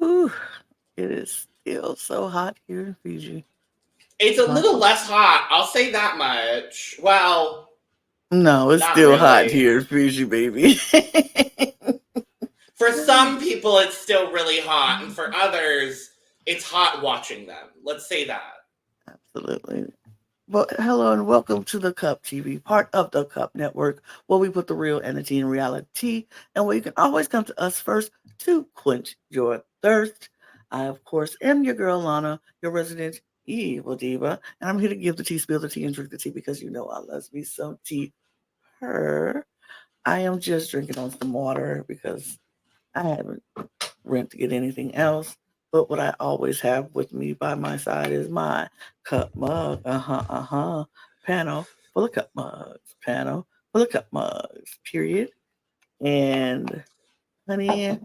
Ooh, it is still so hot here in Fiji. It's a little less hot. I'll say that much. Well, no, it's not still hot really. here in Fiji, baby. For some people, it's still really hot, and for others, it's hot watching them. Let's say that. Absolutely. Well, hello and welcome to the Cup TV, part of the Cup Network, where we put the real energy in reality, and where you can always come to us first to quench your thirst. I, of course, am your girl Lana, your resident evil diva, and I'm here to give the tea, spill the tea, and drink the tea because you know I love me some tea. Her, I am just drinking on some water because I haven't rent to get anything else. But what I always have with me by my side is my cup mug. Panel full of cup mugs. Panel full of cup mugs. Period. And honey,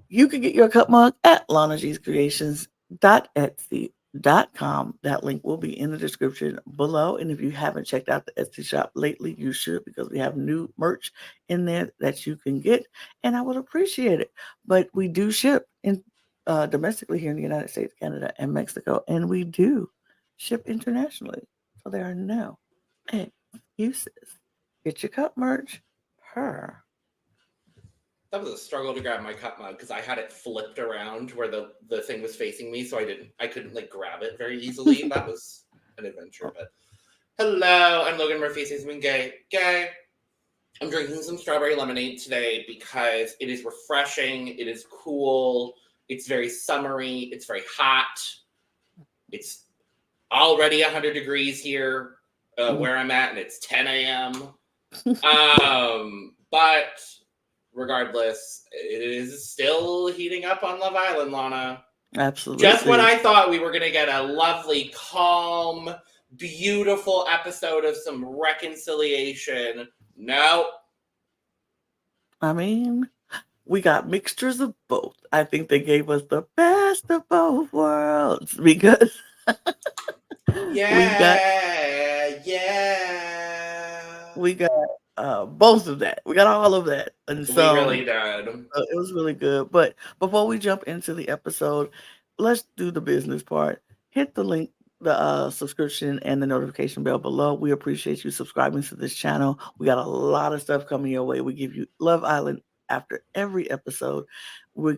you can get your cup mug at lanag'screations.etsy.com. That link will be in the description below. And if you haven't checked out the Etsy shop lately, you should because we have new merch in there that you can get. And I would appreciate it. But we do ship in domestically here in the United States, Canada, and Mexico. And we do ship internationally. So there are no excuses. Get your cup merch. Her. That was a struggle to grab my cup mug because I had it flipped around where the thing was facing me, so I couldn't like grab it very easily. That was an adventure. But hello, I'm Logan Murphy. Says me gay. I'm drinking some strawberry lemonade today because it is refreshing. It is cool. It's very summery. It's very hot. It's already 100 degrees here where I'm at, and it's 10 a.m. But regardless, it is still heating up on Love Island, Lana. Absolutely. Just when I thought we were going to get a lovely, calm, beautiful episode of some reconciliation, no. I mean, we got mixtures of both. I think they gave us the best of both worlds because we got both of that. We got all of that, and so we really did. It was really good. But before we jump into the episode, let's do the business part. Hit the link, the subscription, and the notification bell below. We appreciate you subscribing to this channel. We got a lot of stuff coming your way. We give you Love Island after every episode. We're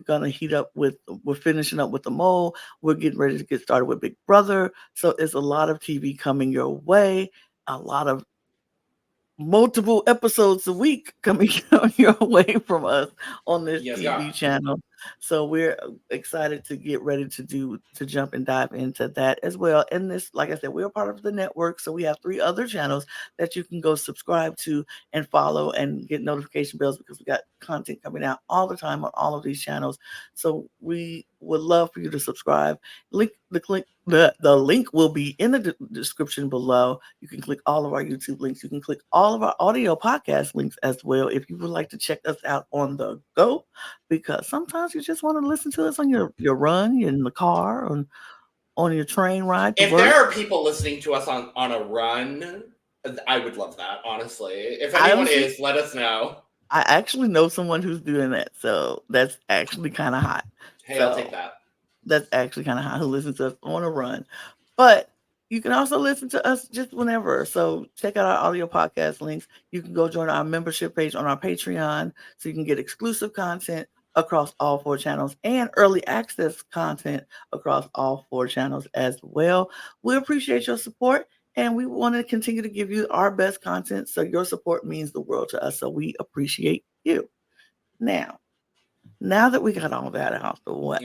finishing up with the mole. We're getting ready to get started with Big Brother. So it's a lot of TV coming your way. A lot of multiple episodes a week coming your way from us on this TV channel. So we're excited to get ready to jump and dive into that as well. And this, like I said, we're part of the network. So we have 3 other channels that you can go subscribe to and follow and get notification bells because we got content coming out all the time on all of these channels. So we would love for you to subscribe. The link will be in the description below. You can click all of our YouTube links. You can click all of our audio podcast links as well if you would like to check us out on the go, because sometimes you just want to listen to us on your run, you're in the car, on your train ride to work. If there are people listening to us on a run, I would love that, honestly. If anyone is, let us know. I actually know someone who's doing that, so that's actually kind of hot. Hey, I'll take that. That's actually kind of hot, who listens to us on a run. But you can also listen to us just whenever. So check out our audio podcast links. You can go join our membership page on our Patreon so you can get exclusive content across all 4 channels and early access content across all 4 channels as well. We appreciate your support and we want to continue to give you our best content. So your support means the world to us. So we appreciate you. Now that we got all that out the way,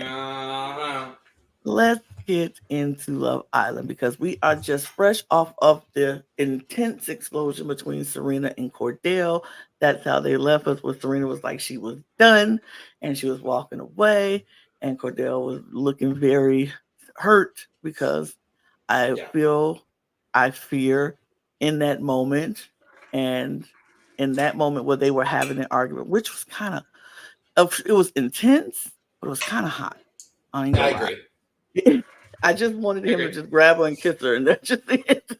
let's get into Love Island because we are just fresh off of the intense explosion between Serena and Cordell. That's how they left us, where Serena was like she was done and she was walking away, and Cordell was looking very hurt because I fear in that moment, and in that moment where they were having an argument, which was kind of, it was intense, but it was kind of hot. I ain't I gonna lie. agree. I just wanted I him to agree. just grab her and kiss her, and that's just it.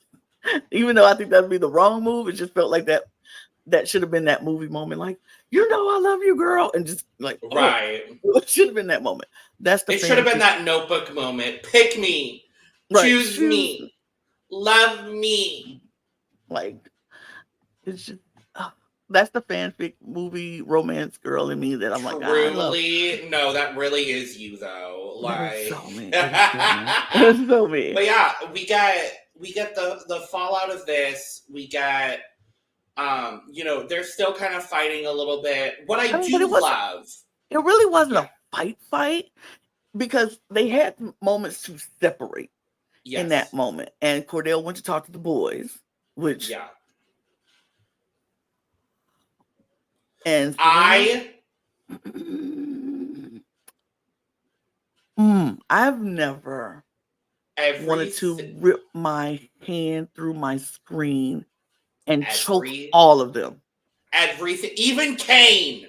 Even though I think that'd be the wrong move, it just felt like that should have been that movie moment, like, you know, I love you, girl, and just like, oh, Right. it should have been that moment. That's the It should have been fanfic, that Notebook moment. Pick me. right? Choose Choose, me. Love me. like, it's just that's the fanfic movie romance girl in me that I'm like, I love. Truly, no, that really is you though. That is Like, so me. It is so me. It is so me. but yeah, we get the fallout of this. We get, they're still kind of fighting a little bit. What I But do love, it really wasn't yeah, a fight because they had moments to separate in that yes, moment. And Cordell went to talk to the boys, which yeah, and Serena, I I've never wanted to every rip my hand through my screen and choke every all of them. everything, even Kane.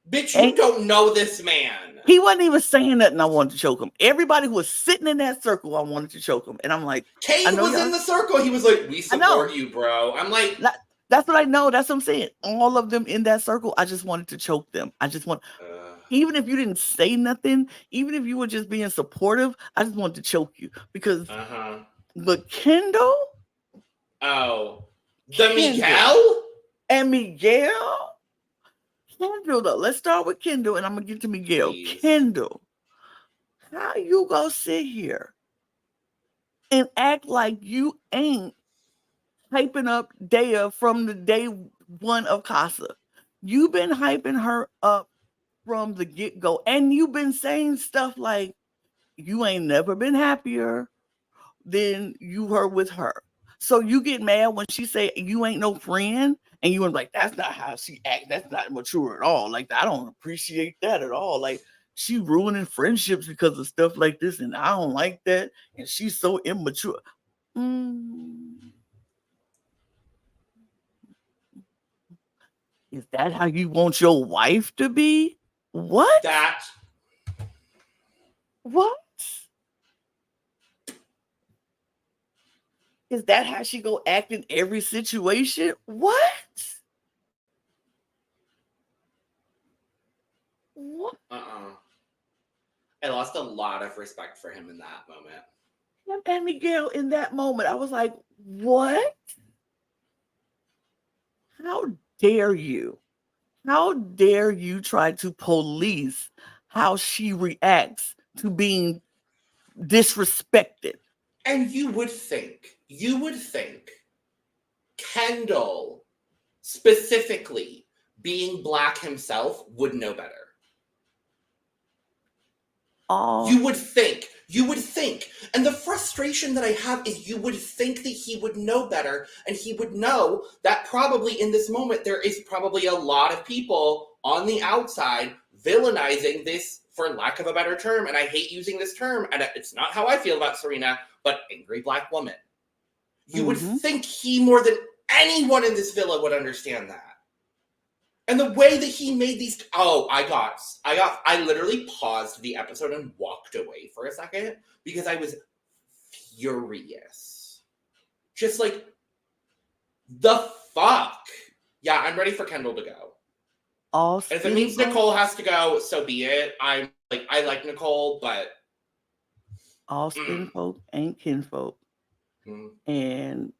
Bitch, And you don't know this man. he wasn't even saying nothing. I wanted to choke him. Everybody who was sitting in that circle, I wanted to choke him. And I'm like, I Kane know was y'all. in the circle. He was like, "We I know. support you, bro." I'm like, That's what I know. That's what I'm saying. All of them in that circle, I just wanted to choke them. I just want, even if you didn't say nothing, even if you were just being supportive, I just wanted to choke you because. But Kendall, oh, the Kendall, Miguel and Miguel. Kendall, though. Let's start with Kendall, and I'm gonna get to Miguel. Please. Kendall, how you gonna sit here and act like you ain't hyping up Dea from the day one of Casa? You've been hyping her up from the get-go, and you've been saying stuff like you ain't never been happier than you were with her. So you get mad when she say you ain't no friend, and you were like, that's not how she act. That's not mature at all. Like, I don't appreciate that at all. Like, she ruining friendships because of stuff like this, and I don't like that. And she's so immature. Is that how you want your wife to be? What? What? Is that how she go act in every situation? What? What? I lost a lot of respect for him in that moment. And Miguel, in that moment, I was like, what? How dare you? How dare you try to police how she reacts to being disrespected? And you would think Kendall, specifically, being black himself, would know better. You would think. And the frustration that I have is you would think that he would know better, and he would know that probably in this moment there is probably a lot of people on the outside villainizing this, for lack of a better term, and I hate using this term, and it's not how I feel about Serena, but angry black woman. You would think he, more than anyone in this villa, would understand that. And the way that he made these, I literally paused the episode and walked away for a second because I was furious. Just like, the fuck? Yeah, I'm ready for Kendall to go. And if it means Nicole has to go, so be it. I like Nicole, but all skin folk ain't kinfolk. And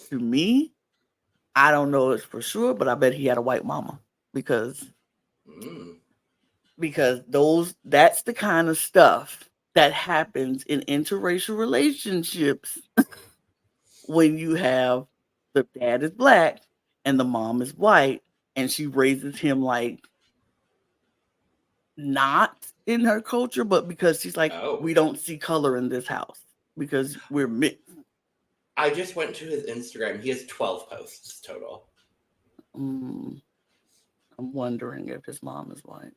to me, I don't know it for sure, but I bet he had a white mama because that's the kind of stuff that happens in interracial relationships when you have the dad is black and the mom is white, and she raises him like not in her culture, but because she's like, we don't see color in this house because we're mixed. I just went to his Instagram. He has 12 posts total. I'm wondering if his mom is white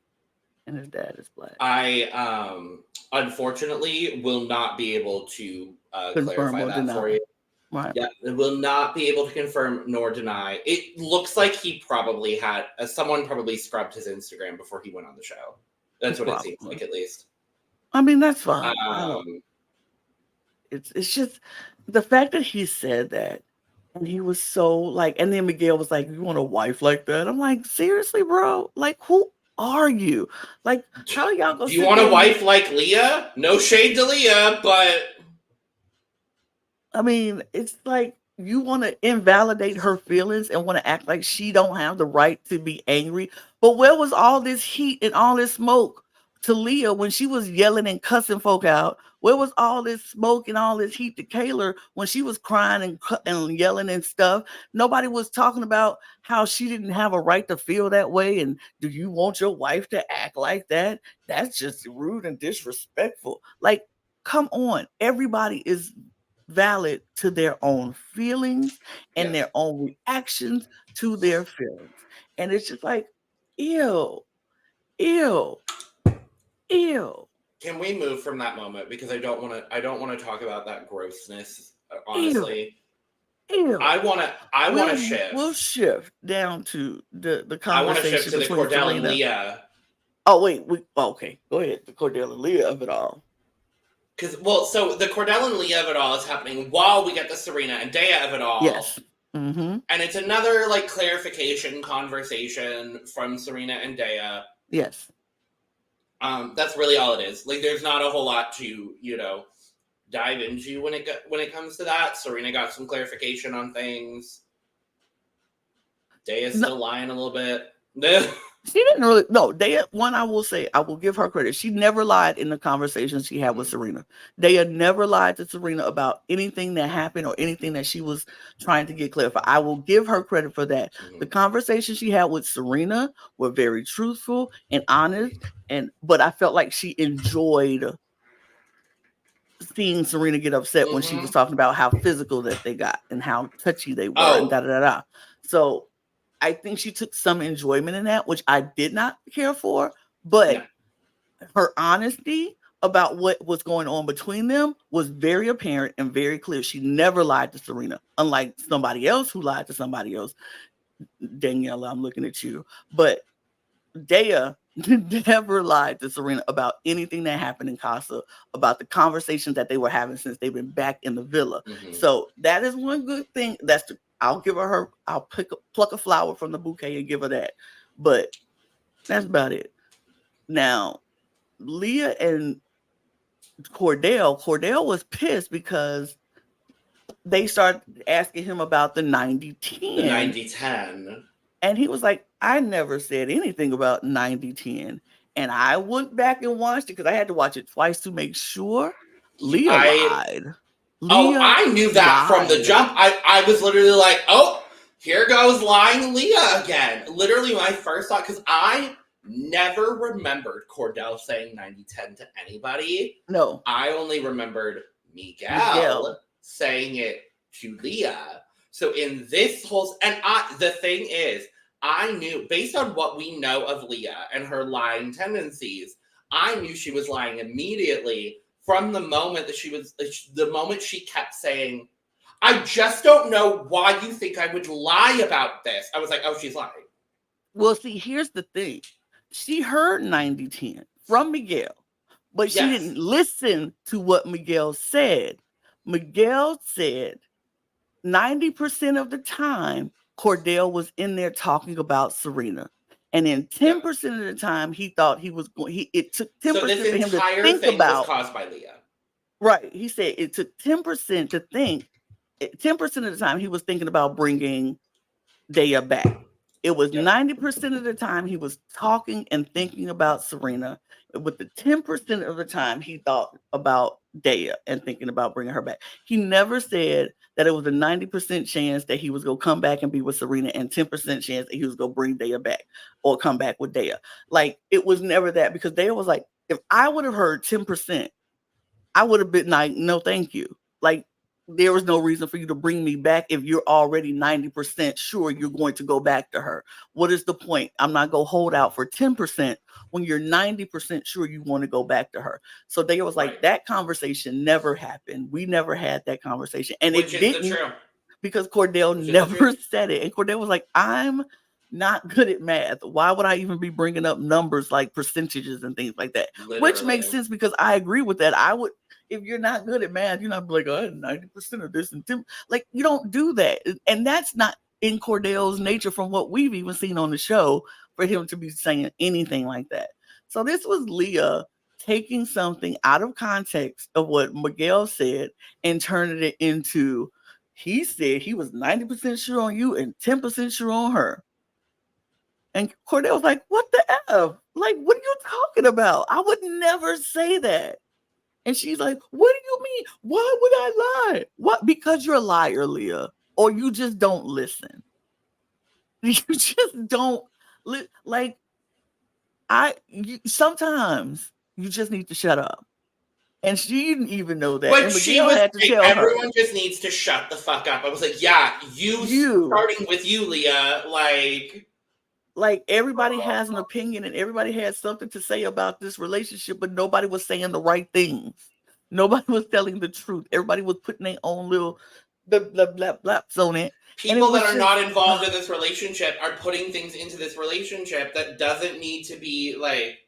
and his dad is black. I unfortunately will not be able to clarify that for you. Right. Yeah, it will not be able to confirm nor deny. It looks like he probably had someone probably scrubbed his Instagram before he went on the show. That's what it seems Probably. like, at least. I mean, that's fine. I don't. Um, It's just the fact that he said that, and he was so like, and then Miguel was like, "You want a wife like that?" I'm like, seriously, bro? Like, who are you? Like, how y'all gonna do you sit want there a and wife like Leah? No shade to Leah, but I mean, it's like you want to invalidate her feelings and want to act like she don't have the right to be angry. But where was all this heat and all this smoke to Leah when she was yelling and cussing folk out? Where was all this smoke and all this heat to Kayla when she was crying and yelling and stuff? Nobody was talking about how she didn't have a right to feel that way. And do you want your wife to act like that? That's just rude and disrespectful. Like, come on. Everybody is valid to their own feelings and yes. their own reactions to their feelings. And it's just like, ew, ew, ew, Can we move from that moment because I don't want to? I don't want to talk about that grossness. ew, Honestly, ew. I want to. I want to We'll shift. shift down to the I want to shift conversation to the between Cordell and Serena. Leah. Oh wait, okay, go ahead. The Cordelia and Leah of it all. So the Cordell and Leah of it all is happening while we get the Serena and Dea of it all. Yes. Mm-hmm. And it's another like clarification conversation from Serena and Dea. Yes. That's really all it is. Like, there's not a whole lot to dive into when it comes to that. Serena got some clarification on things. Dea's still lying a little bit. She didn't really. No, I will say, I will give her credit. She never lied in the conversations she had with Serena. Dea never lied to Serena about anything that happened or anything that she was trying to get clarified. I will give her credit for that. The conversations she had with Serena were very truthful and honest, but I felt like she enjoyed seeing Serena get upset when she was talking about how physical that they got and how touchy they were and da da da. So I think she took some enjoyment in that, which I did not care for, but her honesty about what was going on between them was very apparent and very clear. She never lied to Serena, unlike somebody else who lied to somebody else. Daniela, I'm looking at you. But Dea never lied to Serena about anything that happened in Casa, about the conversations that they were having since they've been back in the villa. So that is one good thing. I'll give her. I'll pluck a flower from the bouquet and give her that. But that's about it. Now, Leah and Cordell was pissed because they started asking him about the 90-10. The 90-10. And he was like, I never said anything about 90-10. And I went back and watched it because I had to watch it twice to make sure. Leah lied. I knew that from the jump. I was literally like, oh, here goes lying Leah again. Literally my first thought, because I never remembered Cordell saying 90-10 to anybody. No. I only remembered Miguel saying it to Leah. So in this whole, the thing is, I knew, based on what we know of Leah and her lying tendencies, I knew she was lying immediately from the moment that the moment she kept saying, I just don't know why you think I would lie about this. I was like, oh, she's lying. Well, see, here's the thing. She heard 90-10 from Miguel, but she didn't listen to what Miguel said. Miguel said 90% of the time, Cordell was in there talking about Serena. And then 10% of the time, he thought he was going. It took 10% so for him to think thing about. Was caused by Leah. Right. He said it took 10% to think. 10% of the time, he was thinking about bringing Dea back. It was 90% of the time he was talking and thinking about Serena. With the 10% of the time he thought about Dea and thinking about bringing her back. He never said that it was a 90% chance that he was going to come back and be with Serena and 10% chance that he was going to bring Dea back or come back with Dea. Like, it was never that, because Dea was like, if I would have heard 10%, I would have been like, no, thank you. Like, there was no reason for you to bring me back if you're already 90% sure you're going to go back to her. What is the point? I'm not going to hold out for 10% when you're 90% sure you want to go back to her. So they was like, Right. that conversation never happened. We never had that conversation. And Which it is the didn't, truth. because Cordell Which is the never truth. said it. And Cordell was like, I'm not good at math. Why would I even be bringing up numbers like percentages and things like that? Which makes Literally. sense because I agree with that. I would, if you're not good at math, you're not like, oh, 90% of this and 10. Like, you don't do that. And that's not in Cordell's nature from what we've even seen on the show for him to be saying anything like that. So this was Leah taking something out of context of what Miguel said and turning it into, he said he was 90% sure on you and 10% sure on her. And Cordell was like, what the F? Like, what are you talking about? I would never say that. And she's like, what do you mean? Why would I lie? What? Because you're a liar, Leah. Or you just don't listen. You just don't like sometimes you just need to shut up. And she didn't even know that. But And she Miguel was had to like, tell her, everyone just needs to shut the fuck up. I was like, yeah, you you starting with you, Leah. like everybody has an opinion and everybody has something to say about this relationship, but nobody was saying the right things. Nobody was telling the truth. Everybody was putting their own little blah blah blah blaps on it. And it people that was are just not involved in this relationship are putting things into this relationship that doesn't need to be like.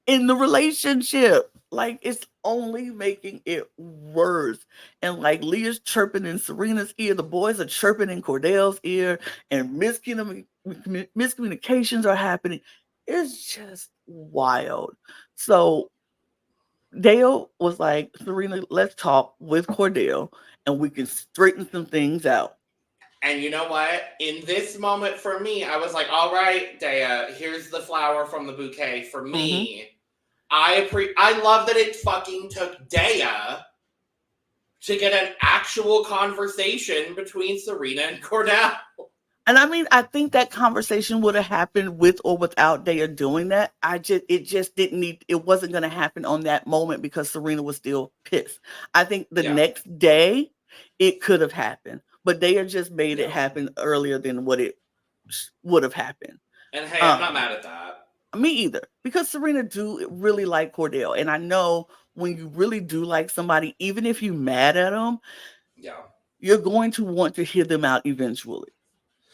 in the relationship. Like it's only making it worse. And like Leah's chirping in Serena's ear, the boys are chirping in Cordell's ear, and miscommunications are happening. It's just wild. So Dale was like, Serena, let's talk with Cordell and we can straighten some things out. And you know what? In this moment for me, I was like, all right, Dea, here's the flower from the bouquet. For Mm-hmm. me, I love that it fucking took Dea to get an actual conversation between Serena and Cordell. And I mean, I think that conversation would have happened with or without Daya doing that. It just didn't need, it wasn't going to happen on that moment because Serena was still pissed. I think the Yeah. next day it could have happened, but Daya just made it Yeah. happen earlier than what it would have happened. And hey, I'm not mad at that. Me either, because Serena do really like Cordell. And I know when you really do like somebody, even if you're mad at them, Yeah. you're going to want to hear them out eventually.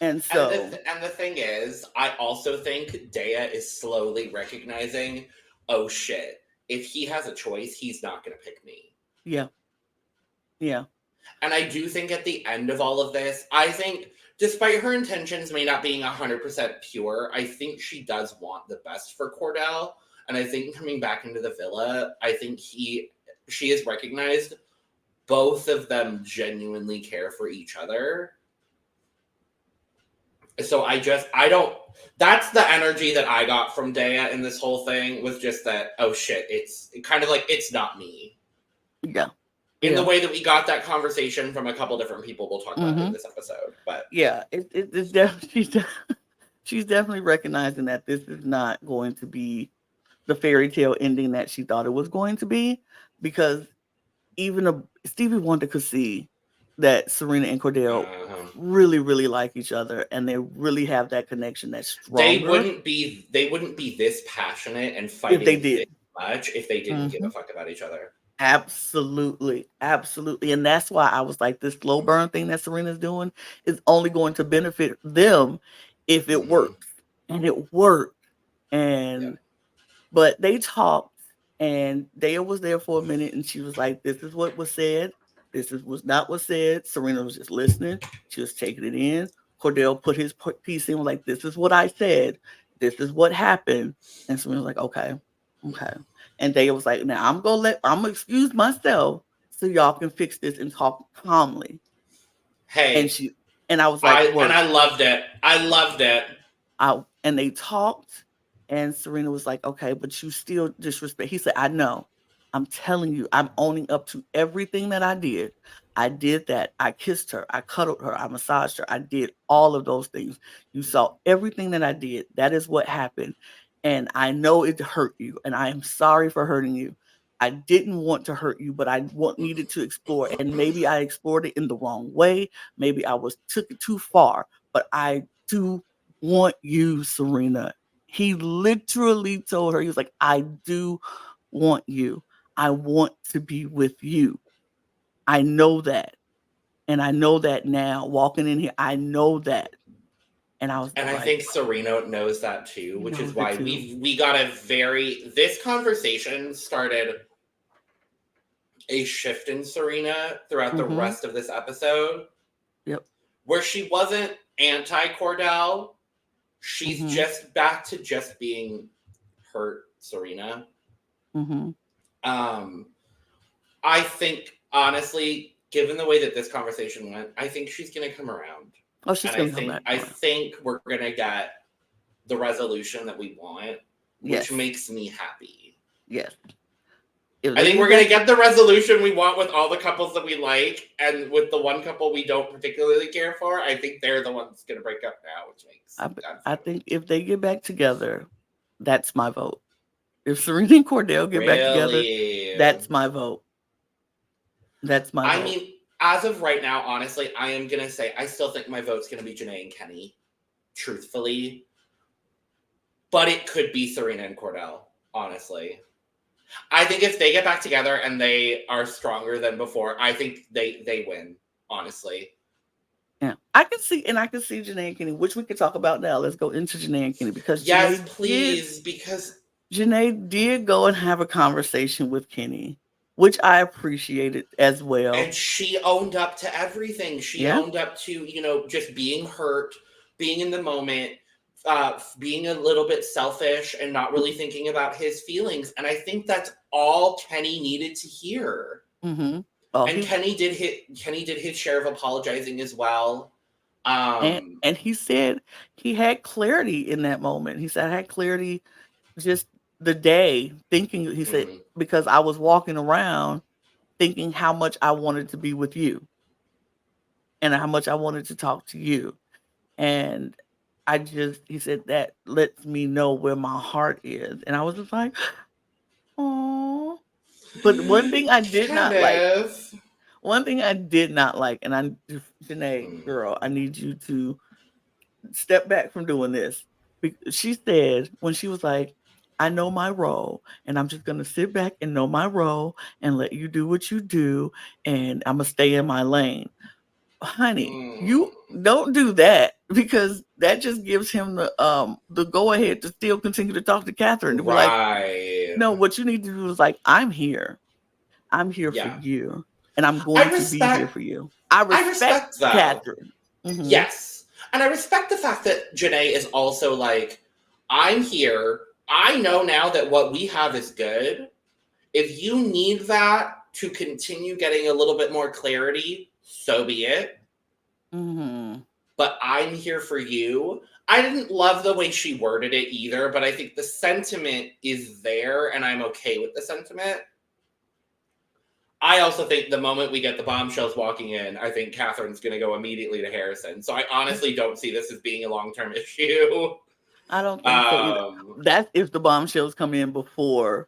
And so, And the thing is, I also think Dea is slowly recognizing, oh shit, if he has a choice, he's not going to pick me. yeah. Yeah. And I do think at the end of all of this, I think despite her intentions may not being 100% pure, I think she does want the best for Cordell. And I think coming back into the villa, I think she has recognized both of them genuinely care for each other. So I don't, that's the energy that I got from Dea in this whole thing, was just that, oh shit, it's kind of like, it's not me. Yeah. In the way that we got that conversation from a couple different people we'll talk about in this episode. But yeah, it's definitely she's definitely recognizing that this is not going to be the fairy tale ending that she thought it was going to be, because even Stevie Wonder could see that Serena and Cordell really, really like each other, and they really have that connection that's stronger. They wouldn't be this passionate and fighting if they did this much if they didn't give a fuck about each other. Absolutely. Absolutely. And that's why I was like, this slow burn thing that Serena's doing is only going to benefit them if it works. And it worked. And but they talked, and Daya was there for a minute, and she was like, this is what was said. This is was not what said. Serena was just listening. She was taking it in. Cordell put his piece in, like, this is what I said. This is what happened. And Serena was like, okay, okay. And Daya was like, now I'm gonna excuse myself so y'all can fix this and talk calmly. Hey. And I was like, and I loved it. I loved it. And they talked, and Serena was like, okay, but you still disrespect. He said, I know. I'm telling you, I'm owning up to everything that I did. I did that. I kissed her. I cuddled her. I massaged her. I did all of those things. You saw everything that I did. That is what happened. And I know it hurt you. And I am sorry for hurting you. I didn't want to hurt you, but needed to explore, and maybe I explored it in the wrong way. Maybe I took it too far, but I do want you, Serena. He literally told her, he was like, I do want you. I want to be with you. I know that. And I know that now. Walking in here, I know that. And I was And I like, think Serena knows that too, he which is knows it why too. we got this conversation started a shift in Serena throughout the rest of this episode. Yep. Where she wasn't anti Cordell. She's just back to just being hurt Serena. I think, honestly, given the way that this conversation went, I think she's going to come around. Oh, she's going to come back. I think we're going to get the resolution that we want, which makes me happy. Yes. I think we're going to get the resolution we want with all the couples that we like, and with the one couple we don't particularly care for, I think they're the ones going to break up now, which makes I think if they get back together, that's my vote. If Serena and Cordell get back together, that's my vote. That's my vote. I mean, as of right now, honestly, I am going to say I still think my vote's going to be Janae and Kenny, truthfully. But it could be Serena and Cordell, honestly. I think if they get back together and they are stronger than before, I think they win, honestly. Yeah, I can see Janae and Kenny, which we could talk about now. Let's go into Janae and Kenny because because Janae did go and have a conversation with Kenny, which I appreciated as well. And she owned up to everything. She owned up to, just being hurt, being in the moment, being a little bit selfish and not really thinking about his feelings. And I think that's all Kenny needed to hear. And Kenny did his share of apologizing as well. And he said he had clarity in that moment. He said I had clarity just the day thinking, he said, because I was walking around thinking how much I wanted to be with you and how much I wanted to talk to you. And he said that lets me know where my heart is. And I was just like, oh. But one thing I did not like, and Janae, girl, I need you to step back from doing this. She said when she was like, I know my role, and I'm just going to sit back and know my role and let you do what you do, and I'm going to stay in my lane. Honey, you don't do that, because that just gives him the go ahead to still continue to talk to Catherine. To be like, no, what you need to do is like, I'm here for you, and I'm going to be here for you. I respect Catherine. Yes, and I respect the fact that Janae is also like, I'm here. I know now that what we have is good. If you need that to continue getting a little bit more clarity, so be it. But I'm here for you. I didn't love the way she worded it either, but I think the sentiment is there, and I'm okay with the sentiment. I also think the moment we get the bombshells walking in, I think Catherine's going to go immediately to Harrison. So I honestly don't see this as being a long-term issue. I don't think so either. That's if the bombshells come in before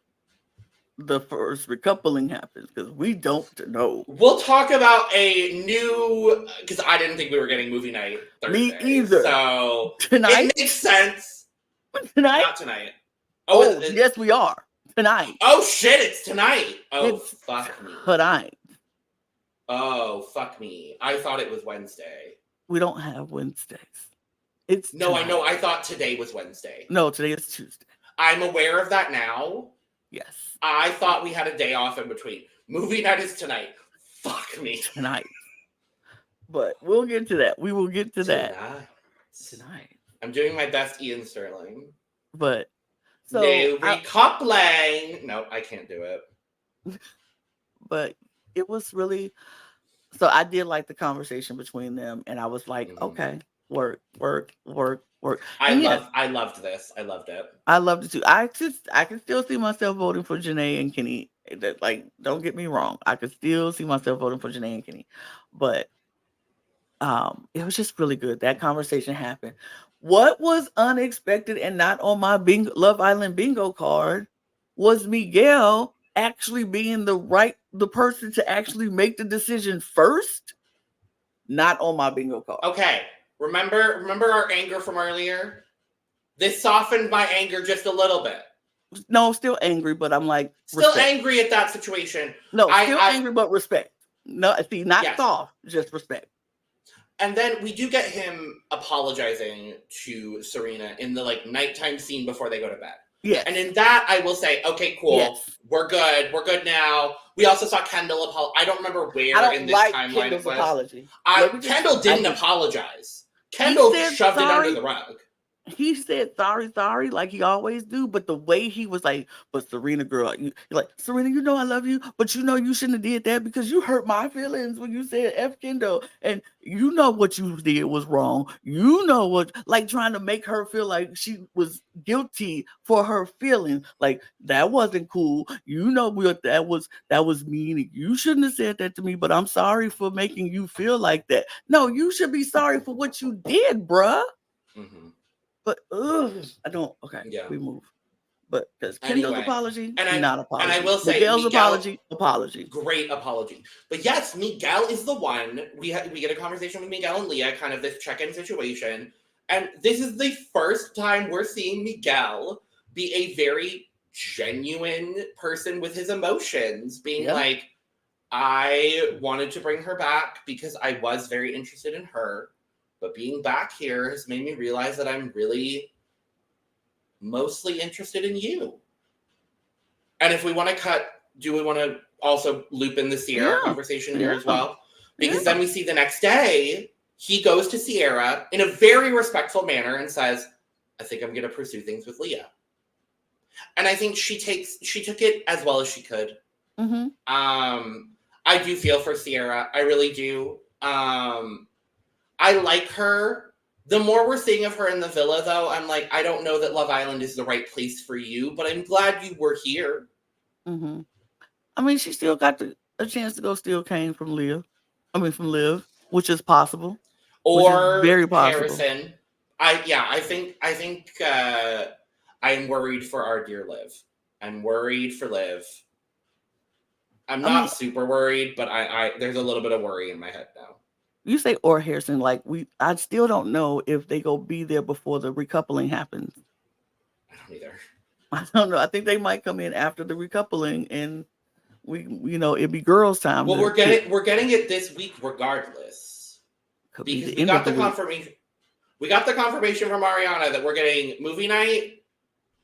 the first recoupling happens, because we don't know. We'll talk about a new, because I didn't think we were getting movie night Thursday. Me either. So tonight? It makes sense. Tonight? Not tonight. Yes, we are. Tonight. Oh, shit, it's tonight. Fuck me. Tonight. Oh, fuck me. I thought it was Wednesday. We don't have Wednesdays. No, tonight. I know. I thought today was Wednesday. No, today is Tuesday. I'm aware of that now. Yes. I thought we had a day off in between. Movie night is tonight. Fuck me. Tonight. But we'll get to that. We will get to that. Tonight. I'm doing my best Ian Sterling. But so no recoupling. No, I can't do it. But it was really, so I did like the conversation between them, and I was like, okay, work. I loved this. I loved it. I loved it too. I can still see myself voting for Janae and Kenny. Like, don't get me wrong. I could still see myself voting for Janae and Kenny. But it was just really good. That conversation happened. What was unexpected and not on my Love Island bingo card was Miguel actually being the person to actually make the decision first, not on my bingo card. Okay. Remember our anger from earlier? This softened my anger just a little bit. No, still angry, but I'm like Still respect. angry at that situation. No, still angry, but respect. No, see, not Yes. soft, just respect. And then we do get him apologizing to Serena in the like nighttime scene before they go to bed. Yes. And in that, I will say, okay, cool. Yes. We're good now. We also saw Kendall I don't remember where in this timeline Kendall's it was. apology. Kendall didn't apologize. Kendall shoved it under the rug. He said sorry, like he always do. But the way he was like, but Serena, girl, you're like, Serena, you know I love you, but you know you shouldn't have did that because you hurt my feelings when you said F Kendall, and you know what you did was wrong. You know what, like trying to make her feel like she was guilty for her feelings. Like that wasn't cool. You know what that was mean. You shouldn't have said that to me, but I'm sorry for making you feel like that. No, you should be sorry for what you did, bruh. Mm-hmm. But I don't. Okay, yeah. We move. But because Kendall's apology, not apology. And I will say Miguel's apology. Great apology. But yes, Miguel is the one. We get a conversation with Miguel and Leah, kind of this check-in situation. And this is the first time we're seeing Miguel be a very genuine person with his emotions, being like, I wanted to bring her back because I was very interested in her. But being back here has made me realize that I'm really mostly interested in you. And if we want to cut, do we want to also loop in the Sierra conversation here as well? Because then we see the next day, he goes to Sierra in a very respectful manner and says, I think I'm going to pursue things with Leah. And I think she took it as well as she could. Mm-hmm. I do feel for Sierra. I really do. I like her. The more we're seeing of her in the villa, though, I'm like, I don't know that Love Island is the right place for you, but I'm glad you were here. Mm-hmm. I mean, she still got a chance to go steal Kane from Liv, which is possible. Or very possible. Harrison. I think I'm worried for our dear Liv. I'm worried for Liv. I'm not super worried, but I there's a little bit of worry in my head now. You say or Harrison, like I still don't know if they go be there before the recoupling happens. I don't either. I don't know. I think they might come in after the recoupling, and it'd be girls' time. Well, we're getting it this week regardless. Because we got the confirmation. We got the confirmation from Ariana that we're getting movie night.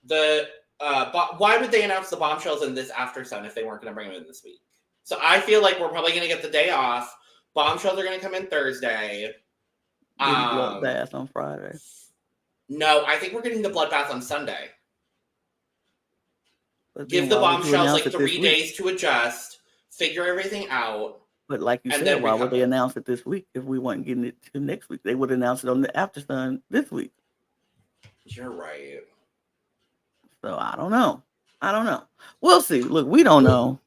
Why would they announce the bombshells in this after sun if they weren't going to bring them in this week? So I feel like we're probably going to get the day off. Bombshells are going to come in Thursday. Bloodbath on Friday. No, I think we're getting the bloodbath on Sunday. Give the bombshells like 3 days to adjust, figure everything out. But like you said, why would they announce it this week if we weren't getting it to next week? They would announce it on the after sun this week. You're right. So I don't know. We'll see. Look, we don't know.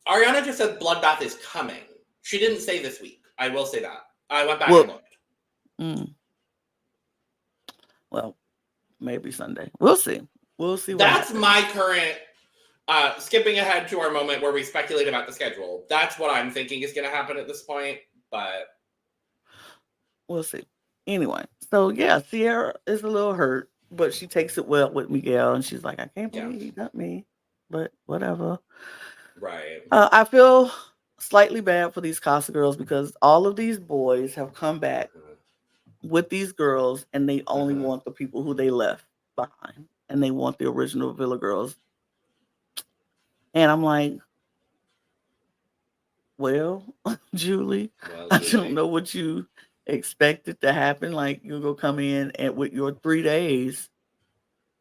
Ariana just said bloodbath is coming. She didn't say this week. I will say that. I went back and looked. Well, maybe Sunday. We'll see. That's my current, skipping ahead to our moment where we speculate about the schedule. That's what I'm thinking is going to happen at this point, but we'll see. Anyway, so yeah, Sierra is a little hurt, but she takes it well with Miguel, and she's like, I can't believe he got me, but whatever. Right. I feel slightly bad for these Casa girls because all of these boys have come back with these girls, and they only want the people who they left behind, and they want the original Villa girls. And I'm like, well, Julie, I don't know what you expected to happen. Like, you're going to come in and with your 3 days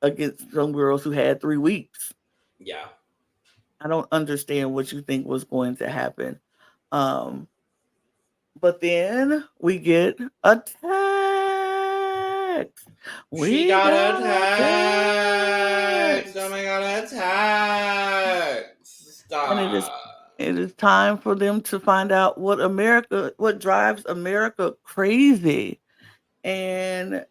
against some girls who had 3 weeks. Yeah. I don't understand what you think was going to happen. But then we get attacked. We got attacked. Oh my God, attacked. Stop. And it is time for them to find out what drives America crazy. And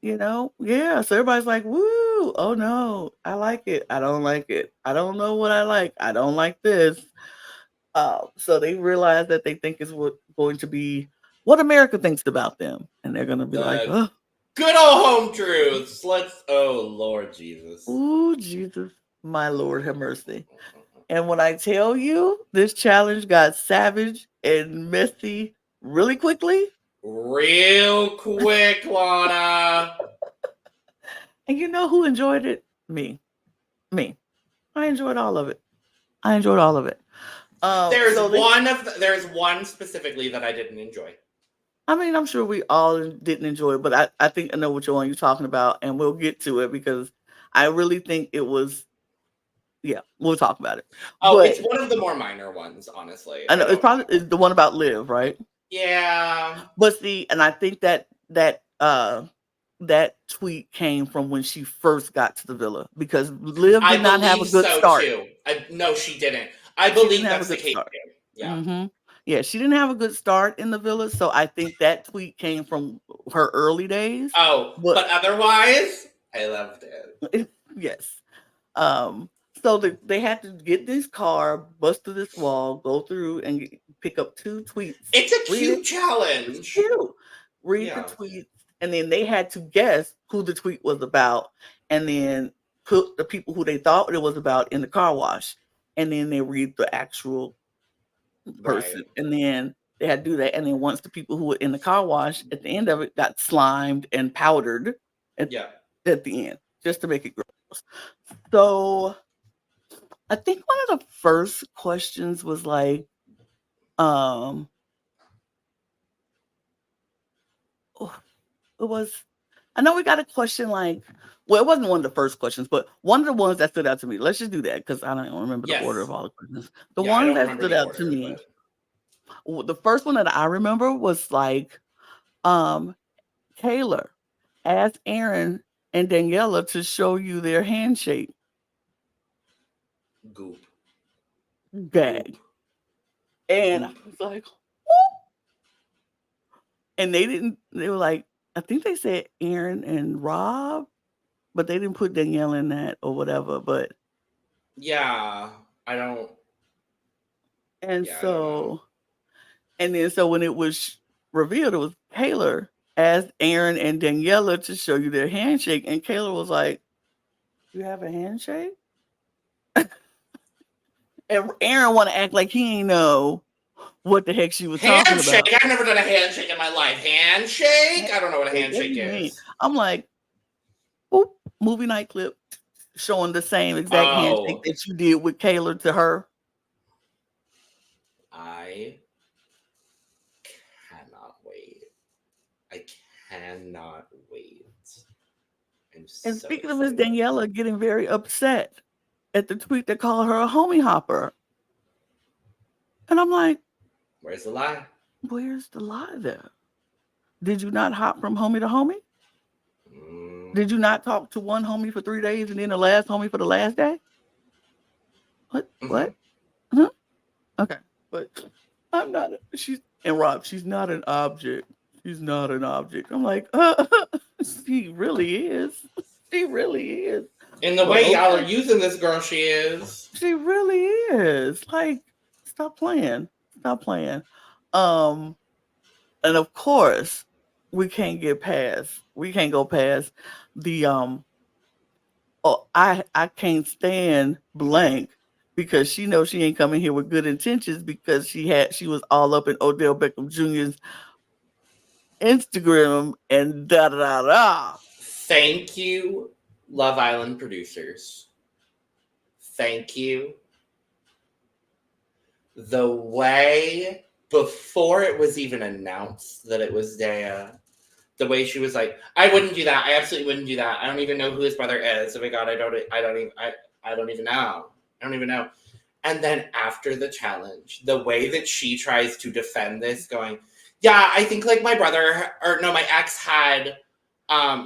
Yeah. So everybody's like, "Woo! Oh no, I like it. I don't like it. I don't know what I like. I don't like this." So they realize that they think is what going to be what America thinks about them, and they're gonna be like, The "Oh, good old home truths. Oh Lord Jesus. ooh, Jesus, my Lord, have mercy." And when I tell you this challenge got savage and messy really quickly, Real quick, Lana. and you know who enjoyed it? Me. I enjoyed all of it. I enjoyed all of it. So they There's one specifically that I didn't enjoy. I mean, I'm sure we all didn't enjoy it, but I think I know which one you're talking about, and we'll get to it because I really think it was. Yeah, we'll talk about it. Oh, it's But one of the more minor ones, honestly. I I know it's don't. probably it's the one about Liv, right? Yeah. But see, and I think that tweet came from when she first got to the villa because Liv I did not have a believe good so start. too. No, she didn't. I She didn't believe have a that's the good case start. too. Yeah. hmm Yeah, she didn't have a good start in the villa, so I think that tweet came from her early days. Oh, But but otherwise, I loved it. yes. Um, so they had to get this car, bust through this wall, go through and pick up two tweets, It's a read it. cute It's challenge. cute. Read the Yeah. tweets, and then they had to guess who the tweet was about, and then put the people who they thought it was about in the car wash, and then they read the actual Right. person, and then they had to do that, and then once the people who were in the car wash at the end of it got slimed and powdered at, Yeah. at the end, just to make it gross. So I think one of the first questions was like, um, oh, it was. I know we got a question like, well, it wasn't one of the first questions, but one of the ones that stood out to me. Let's just do that because I don't remember the order of Yes. all the questions. The Yeah, I one don't that remember stood the out to order, me, but the first one that I remember was like, um, Taylor asked Aaron and Daniela to show you their handshake goop. Goop. gag, and I Goop. was like, and they didn't. They were like, I think they said Aaron and Rob, but they didn't put Danielle in that or whatever. But Yeah. I don't and yeah, I don't know. so and then so when it was revealed, it was Taylor asked Aaron and Daniela to show you their handshake, and Kayla was like, "You have a handshake?" And Aaron want to act like he ain't know what the heck she was talking Handshake. about. I've never done a handshake in my life. Handshake? I don't know what a Handshake, what do handshake you mean? is. I'm like, boop, movie night clip showing the same exact handshake Oh, that you did with Kayla to her. I cannot wait. I cannot wait. I'm And so speaking of Miss excited. Daniela getting very upset at the tweet that called her a homie hopper. And I'm like, Where's the lie? where's the lie there? Did you not hop from homie to homie? Mm, Did you not talk to one homie for 3 days and then the last homie for the last day? What? mm-hmm. What? Huh? Okay. But I'm not, she's, and Rob, she's not an object. She's not an object. I'm like, she really is. She really is. In the But way y'all are okay. using this girl, she is. She really is. Like, stop playing. Stop playing. Um, and of course, we can't go past the oh, I can't stand blank because she knows she ain't coming here with good intentions because she was all up in Odell Beckham Jr.'s Instagram and da da da da. Thank you, Love Island producers. Thank you. The way before it was even announced that it was Daya, the way she was like, I wouldn't do that. I absolutely wouldn't do that. I don't even know who his brother is. Oh my god, I don't even know. I don't even know. And then after the challenge, the way that she tries to defend this, going, yeah, I think like my brother or no, my ex had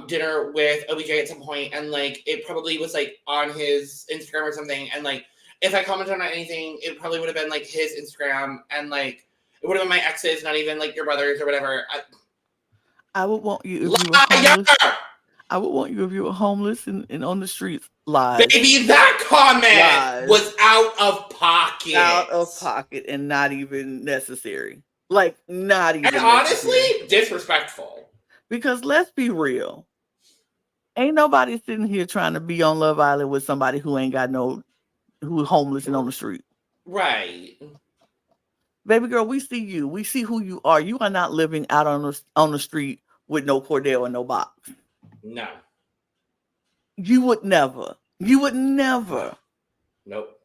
dinner with OBJ at some point, and like it probably was like on his Instagram or something, and like if I commented on anything, it probably would have been like his Instagram, and like it would have been my ex's, not even like your brother's or whatever. I would want you if you were Liar! homeless. I would want you if you were homeless and on the streets. Lies. Baby, that comment Lies. was out of pocket. Out of pocket and not even necessary. Like, not even And necessary. honestly, disrespectful. Because let's be real. Ain't nobody sitting here trying to be on Love Island with somebody who ain't got who's homeless and on the street. Right. Baby girl, we see you. We see who you are. You are not living out on the street with no Cordell and no box. No. You would never. You would never. Nope.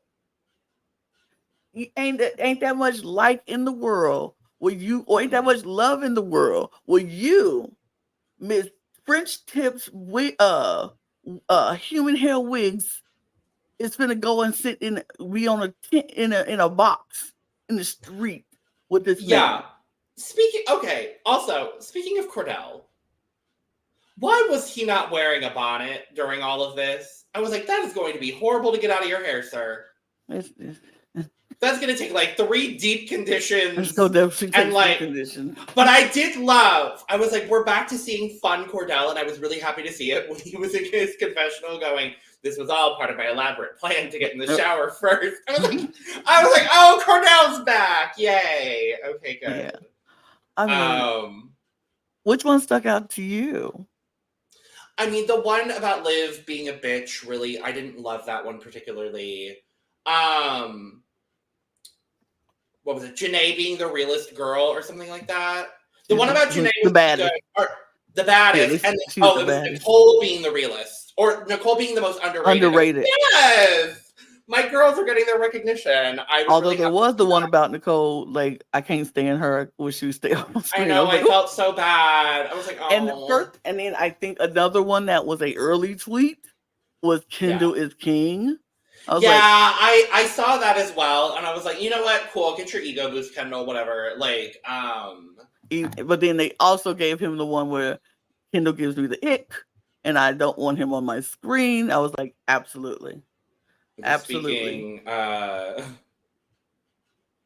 Ain't that much light in the world where you, or ain't that much love in the world where you, Miss French tips, human hair wigs, is gonna go and sit be on a tent in a box in the street with this man. Also, speaking of Cordell, why was he not wearing a bonnet during all of this? I was like, that is going to be horrible to get out of your hair, sir. That's going to take like 3 deep conditions. Let's go definitely and like conditions. But I was like, we're back to seeing fun Cordell, and I was really happy to see it when he was in his confessional going, this was all part of my elaborate plan to get in the shower first. I was like, oh, Cordell's back. Yay. Okay, good. Yeah. I mean, which one stuck out to you? I mean, the one about Liv being a bitch, really, I didn't love that one particularly. What was it? Janae being the realist girl or something like that? The one about Janae was the baddest. The baddest. Yeah, and it was Nicole being the realist. Or Nicole being the most underrated. Yes! My girls are getting their recognition. Although there was the one about Nicole, like, I can't stand her when she stay on screen. I know, I felt so bad. I was like, oh. And then I think another one that was a early tweet was Kendall is king. I saw that as well, and I was like, you know what, cool, get your ego boost, Kendall, whatever. Like, but then they also gave him the one where Kendall gives me the ick, and I don't want him on my screen. I was like, absolutely. You're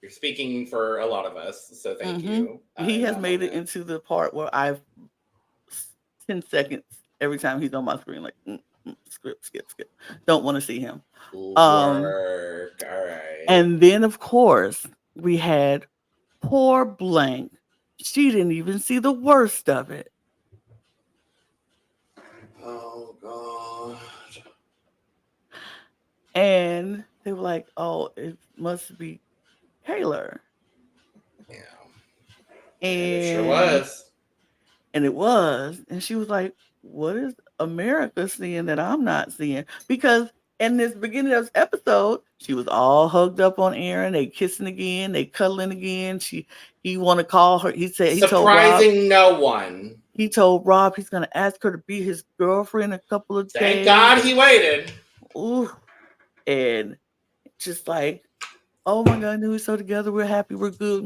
speaking for a lot of us, so thank you. He has made it into the part where I've 10 seconds every time he's on my screen, like, skip. Don't want to see him. All right. And then, of course, we had poor Blank. She didn't even see the worst of it. Oh, God. And they were like, oh, it must be Taylor. Yeah. And it sure was. And it was. And she was like, what is America seeing that I'm not seeing? Because in this beginning of this episode, she was all hugged up on Aaron. They kissing again. They cuddling again. He want to call her. He said he told Rob, no one. He told Rob he's going to ask her to be his girlfriend a couple of days. Thank God he waited. Ooh. And just like, oh my God, we're so together. We're happy. We're good.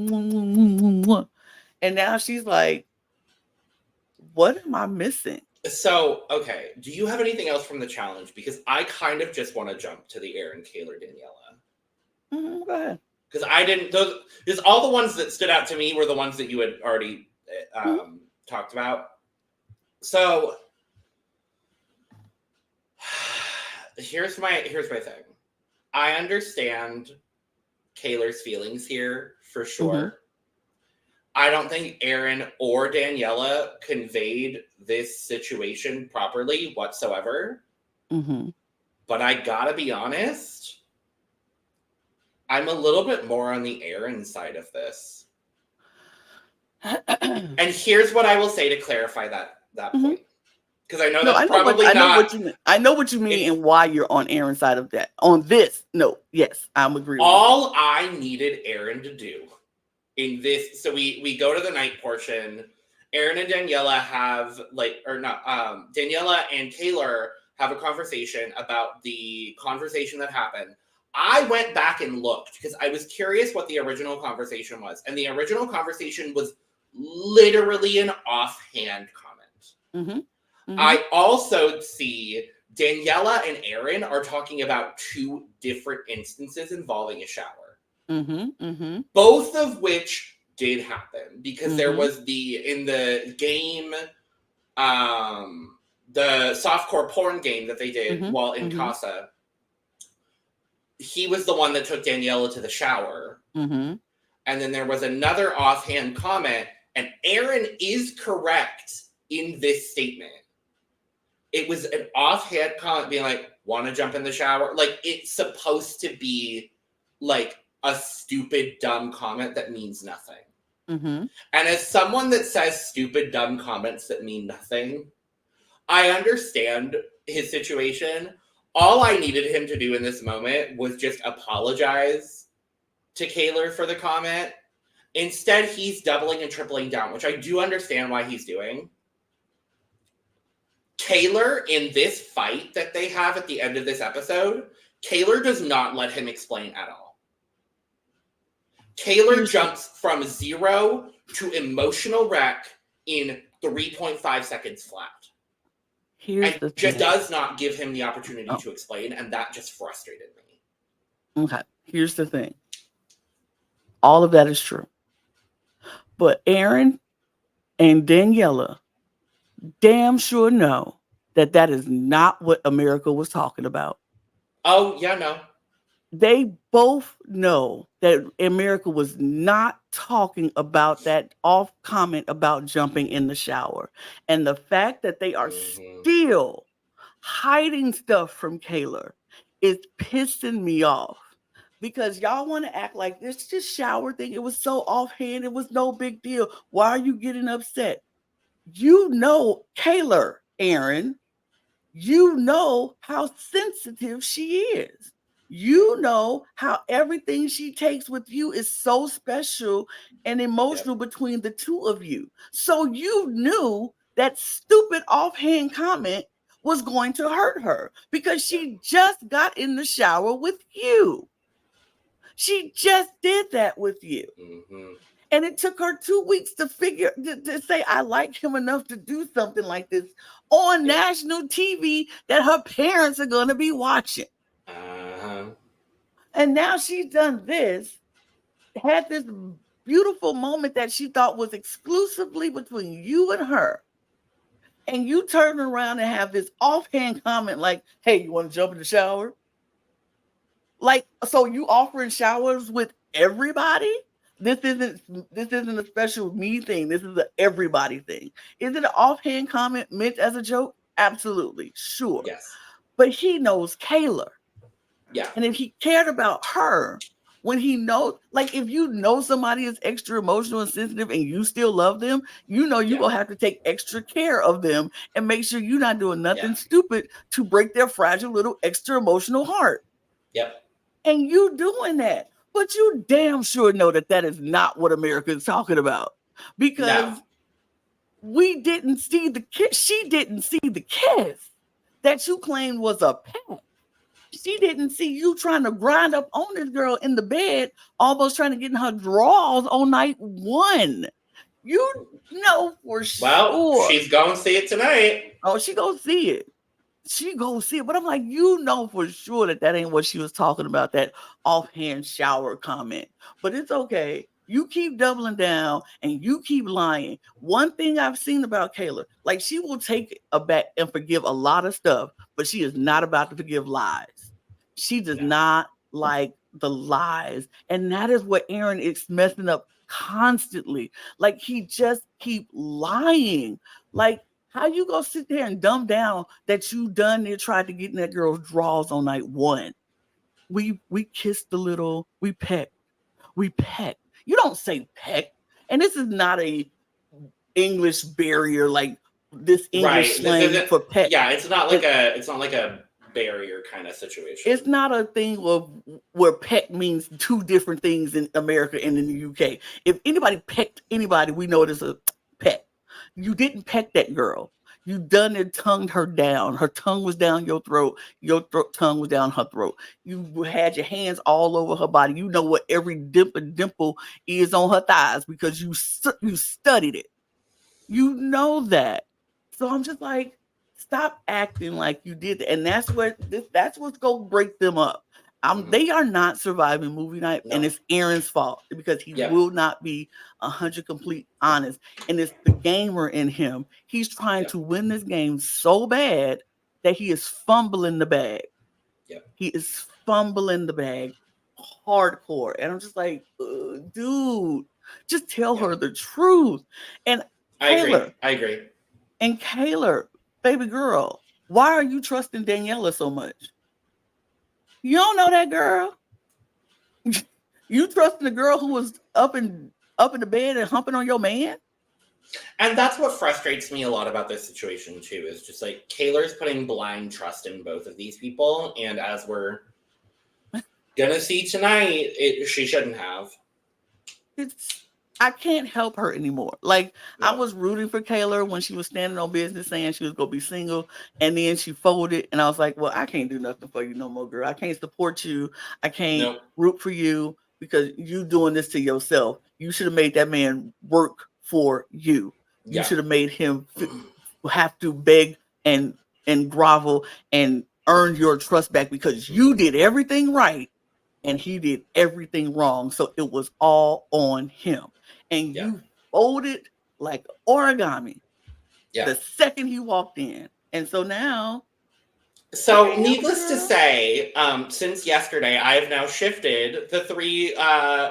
And now she's like, what am I missing? So, okay, do you have anything else from the challenge? Because I kind of just want to jump to the Aaron, Taylor, Daniela. Go ahead. Because I didn't, because all the ones that stood out to me were the ones that you had already talked about. So, here's my thing. I understand Taylor's feelings here for sure. Mm-hmm. I don't think Aaron or Daniela conveyed this situation properly whatsoever. Mm-hmm. But I gotta be honest, I'm a little bit more on the Aaron side of this. And here's what I will say to clarify that point. Because I know that's probably not... I know what you mean and why you're on Aaron's side of that. On this, no, yes, I'm agreeing. All I needed Aaron to do in this, so we go to the night portion. Aaron and Daniela have Daniela and Taylor have a conversation about the conversation that happened. I went back and looked because I was curious what the original conversation was. And the original conversation was literally an offhand comment. Mm-hmm. I also see Daniela and Aaron are talking about 2 different instances involving a shower. Both of which did happen because there was in the game the softcore porn game that they did while in Mm-hmm. Casa, he was the one that took Daniela to the shower. Mm-hmm. And then there was another offhand comment, and Aaron is correct in this statement. It was an offhand comment being like, want to jump in the shower? Like, it's supposed to be like a stupid, dumb comment that means nothing. Mm-hmm. And as someone that says stupid, dumb comments that mean nothing, I understand his situation. All I needed him to do in this moment was just apologize to Kaylor for the comment. Instead, he's doubling and tripling down, which I do understand why he's doing. Kaylor, in this fight that they have at the end of this episode, Kaylor does not let him explain at all. Kaylor jumps from 0 to emotional wreck in 3.5 seconds flat. And just does not give him the opportunity to explain, and that just frustrated me. Okay, here's the thing. All of that is true. But Aaron and Daniela damn sure know that that is not what America was talking about. Oh, yeah, no. They both know that America was not talking about that off comment about jumping in the shower. And the fact that they are still hiding stuff from Kaylor is pissing me off. Because y'all want to act like this just shower thing. It was so offhand. It was no big deal. Why are you getting upset? You know Kaylor, Aaron. You know how sensitive she is. You know how everything she takes with you is so special and emotional between the two of you. So you knew that stupid offhand comment was going to hurt her because she just got in the shower with you. She just did that with you. Mm-hmm. And it took her 2 weeks to say, I like him enough to do something like this on national TV that her parents are going to be watching. Uh-huh. And now she's done this, had this beautiful moment that she thought was exclusively between you and her. And you turn around and have this offhand comment like, hey, you want to jump in the shower? Like, so you offering showers with everybody? This isn't a special me thing. This is an everybody thing. Is it an offhand comment meant as a joke? Absolutely, sure. Yes. But he knows Kaylor. Yeah. And if he cared about her, when he knows, like if you know somebody is extra emotional and sensitive and you still love them, you know you're gonna have to take extra care of them and make sure you're not doing nothing stupid to break their fragile little extra emotional heart. Yep. And you doing that. But you damn sure know that that is not what America is talking about. Because we didn't see the kiss. She didn't see the kiss that you claimed was a pet. She didn't see you trying to grind up on this girl in the bed, almost trying to get in her drawers on night 1. You know for sure. Well, she's going to see it tonight. Oh, she gonna see it. She go see it, but I'm like, you know for sure that ain't what she was talking about, that offhand shower comment. But it's okay. You keep doubling down and you keep lying. One thing I've seen about Kaylor, like she will take a back and forgive a lot of stuff, but she is not about to forgive lies. She does not like the lies. And that is what Aaron is messing up constantly. Like he just keep lying. Like, how you gonna sit there and dumb down that you done there tried to get in that girl's drawers on night 1? We kissed a little, we pecked. You don't say peck. And this is not a English barrier like this English slang for peck. Yeah, it's not like a barrier kind of situation. It's not a thing where peck means 2 different things in America and in the UK. If anybody pecked anybody, we know it is a peck. You didn't peck that girl. You done it, tongued her down. Her tongue was down your throat. Your tongue was down her throat. You had your hands all over her body. You know what every dimple is on her thighs because you studied it. You know that. So I'm just like, stop acting like you did that. And that's what's gonna break them up. They are not surviving movie night, and No. it's Aaron's fault because he Yep. will not be 100 complete honest. And it's the gamer in him. He's trying Yep. to win this game so bad that he is fumbling the bag. Yep. He is fumbling the bag hardcore. And I'm just like, dude, just tell her the truth. And I agree. And Kayla, baby girl, why are you trusting Daniela so much? You don't know that girl. You trusting the girl who was up in the bed and humping on your man? And that's what frustrates me a lot about this situation too, is just like Kayla's putting blind trust in both of these people, and as we're gonna see tonight, she shouldn't have. I can't help her anymore. Like, No. I was rooting for Kayla when she was standing on business saying she was gonna be single, and then she folded, and I was like, well, I can't do nothing for you no more, girl. I can't support you. I can't root for you because you doing this to yourself. You should have made that man work for you. You should have made him have to beg and grovel and earn your trust back because you did everything right and he did everything wrong. So it was all on him. And you folded like origami the second he walked in. And so now. So needless to say, since yesterday, I have now shifted the 3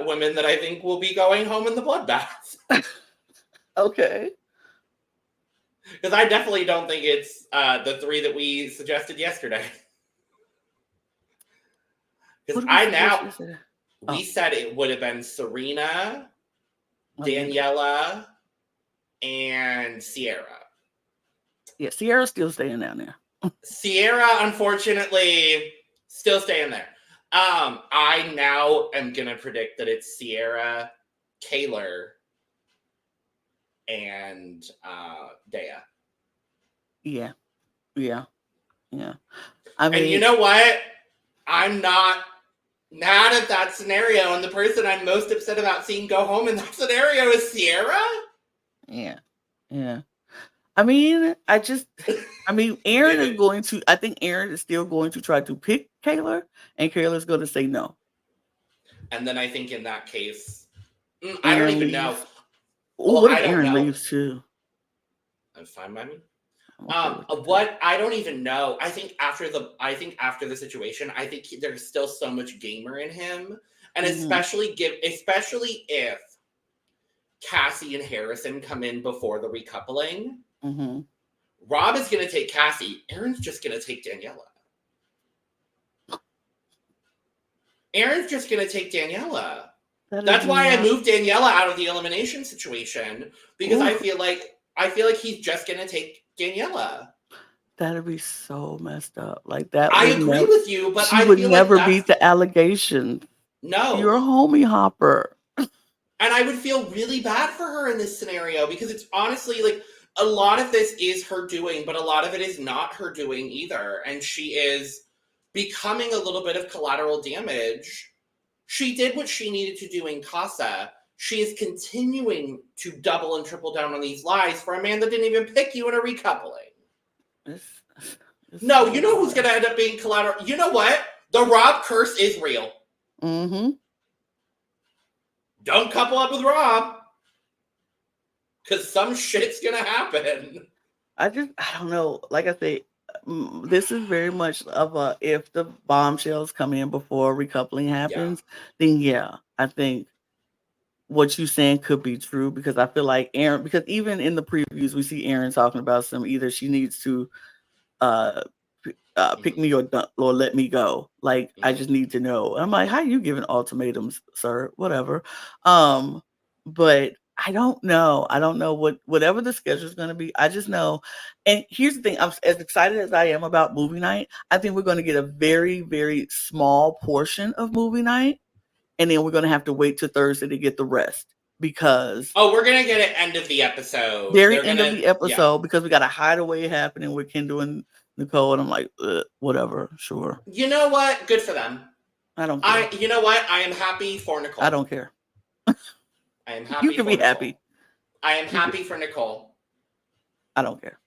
women that I think will be going home in the bloodbath. Okay. Because I definitely don't think it's the 3 that we suggested yesterday. Because we said it would have been Serena, Daniela, and Sierra. Yeah, Sierra's still staying down there. Sierra, unfortunately, still staying there. I now am going to predict that it's Sierra, Kayla, and Dea. Yeah. I mean, and you know what? I'm not mad at that scenario, and the person I'm most upset about seeing go home in that scenario is Sierra. Yeah. I mean, Aaron is going to. I think Aaron is still going to try to pick Kayla, and Kayla's going to say no. And then I think in that case, I don't even know. What if Aaron leaves too? That's fine by me. What I don't even know. I think after the situation, I think there's still so much gamer in him, and especially if Cassie and Harrison come in before the recoupling. Rob is going to take Cassie. Aaron's just going to take Daniela. That's why I moved Daniela out of the elimination situation, because I feel like he's just going to take Daniela. That'd be so messed up. Like that. I agree with you, but she would never beat the allegation. No, you're a homie hopper. And I would feel really bad for her in this scenario, because it's honestly like a lot of this is her doing, but a lot of it is not her doing either. And she is becoming a little bit of collateral damage. She did what she needed to do in Casa. She is continuing to double and triple down on these lies for a man that didn't even pick you in a recoupling. No, you know who's going to end up being collateral? You know what? The Rob curse is real. Don't couple up with Rob, because some shit's going to happen. I don't know. Like I say, this is very much of a, if the bombshells come in before recoupling happens, then I think what you're saying could be true, because I feel like Aaron, because even in the previews, we see Aaron talking about either she needs to pick me or let me go. Like, I just need to know. I'm like, how are you giving ultimatums, sir? Whatever. But I don't know. I don't know whatever the schedule is going to be. I just know. And here's the thing. I'm as excited as I am about movie night. I think we're going to get a very, very small portion of movie night. And then we're going to have to wait till Thursday to get the rest, because... Oh, we're going to get it end of the episode. Very end of the episode, because we got a hideaway happening with Kendall and Nicole. And I'm like, whatever, sure. You know what? Good for them. I don't care. You know what? I am happy for Nicole. I don't care. I am happy. You can be happy. I am happy for Nicole. I don't care.